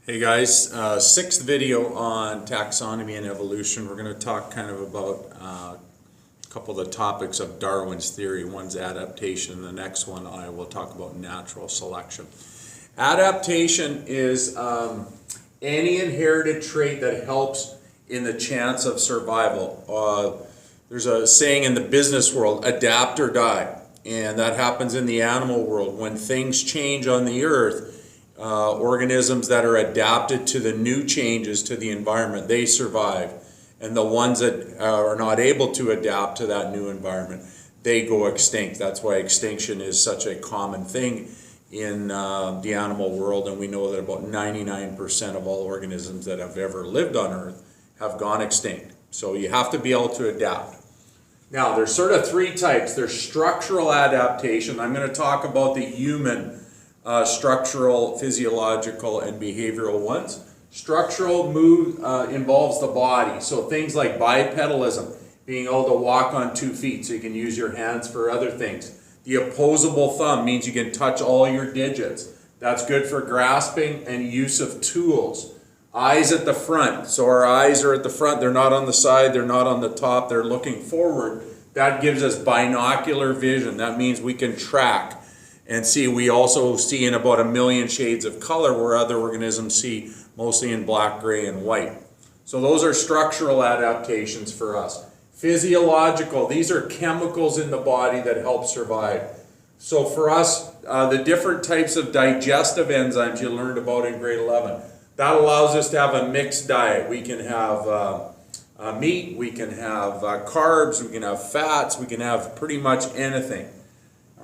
Hey guys, sixth video on taxonomy and evolution. We're going to talk kind of about a couple of the topics of Darwin's theory. One's adaptation, the next one I will talk about natural selection. Adaptation is any inherited trait that helps in the chance of survival. There's a saying in the business world, adapt or die, and that happens in the animal world. When things change on the earth, organisms that are adapted to the new changes to the environment, they survive. And the ones that are not able to adapt to that new environment, they go extinct. That's why extinction is such a common thing in the animal world. And we know that about 99% of all organisms that have ever lived on Earth have gone extinct. So you have to be able to adapt. Now, there's sort of three types. There's structural adaptation. I'm going to talk about the human structural, physiological, and behavioral ones. Structural involves the body, so things like bipedalism, being able to walk on 2 feet so you can use your hands for other things. The opposable thumb means you can touch all your digits. That's good for grasping and use of tools. Eyes at the front, so our eyes are at the front, they're not on the side, they're not on the top, they're looking forward. That gives us binocular vision. That means we can track and see. We also see in about 1 million shades of color, where other organisms see mostly in black, gray, and white. So those are structural adaptations for us. Physiological, these are chemicals in the body that help survive. So for us, the different types of digestive enzymes you learned about in grade 11, that allows us to have a mixed diet. We can have meat, we can have carbs, we can have fats, we can have pretty much anything.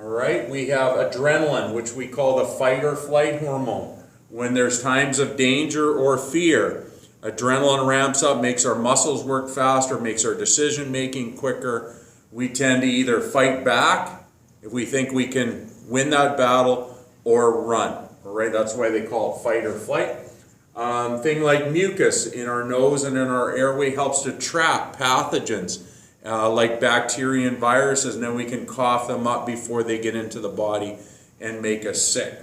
All right, we have adrenaline, which we call the fight or flight hormone. When there's times of danger or fear, adrenaline ramps up, makes our muscles work faster, makes our decision making quicker. We tend to either fight back if we think we can win that battle, or run. All right, that's why they call it fight or flight. Thing like mucus in our nose and in our airway helps to trap pathogens. Like bacteria and viruses, and then we can cough them up before they get into the body and make us sick.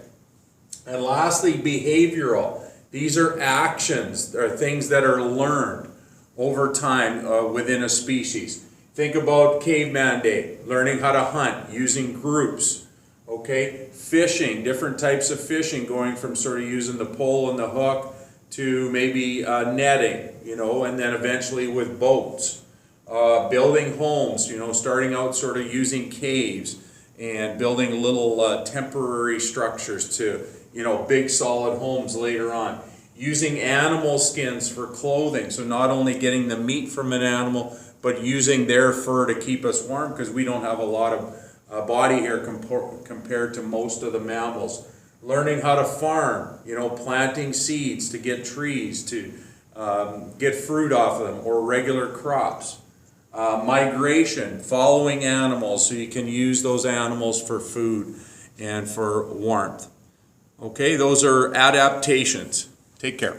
And lastly, behavioral. These are actions, or things that are learned over time within a species. Think about caveman day, learning how to hunt, using groups. Okay, fishing, different types of fishing, going from sort of using the pole and the hook to maybe netting, and then eventually with boats. Building homes, starting out sort of using caves and building little temporary structures to, big solid homes later on. Using animal skins for clothing, so not only getting the meat from an animal, but using their fur to keep us warm, because we don't have a lot of body hair compared to most of the mammals. Learning how to farm, planting seeds to get trees, to get fruit off of them, or regular crops. Migration, following animals so you can use those animals for food and for warmth. Okay, those are adaptations. Take care.